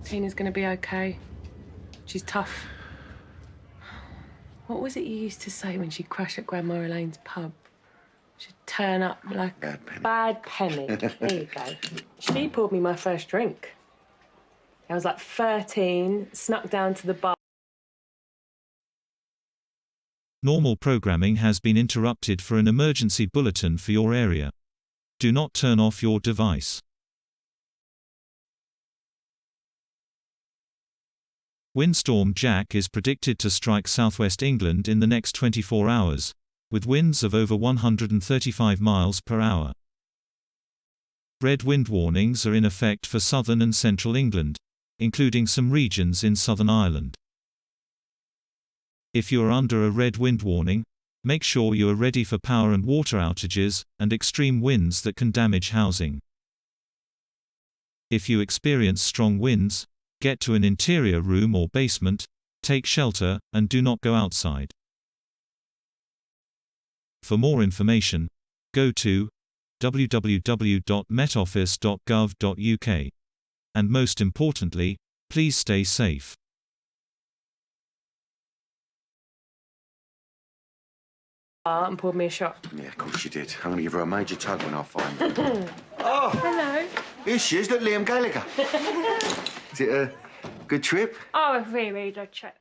Tina's going to be okay. She's tough. What was it you used to say when she'd crash at Grandma Elaine's pub? She'd turn up like Bad penny. There you go. She poured me my first drink. I was like 13, snuck down to the bar. Normal programming has been interrupted for an emergency bulletin for your area. Do not turn off your device. Windstorm Jack is predicted to strike southwest England in the next 24 hours, with winds of over 135 miles per hour. Red wind warnings are in effect for southern and central England, including some regions in Southern Ireland. If you are under a red wind warning, make sure you are ready for power and water outages, and extreme winds that can damage housing. If you experience strong winds, get to an interior room or basement, take shelter, and do not go outside. For more information, go to www.metoffice.gov.uk. And most importantly, please stay safe. And poured me a shot. Yeah, of course you did. I'm going to give her a major tug when I find her. Oh! Hello. Here she is, look, Liam Gallagher. Is it a good trip? Oh, a really, really good trip.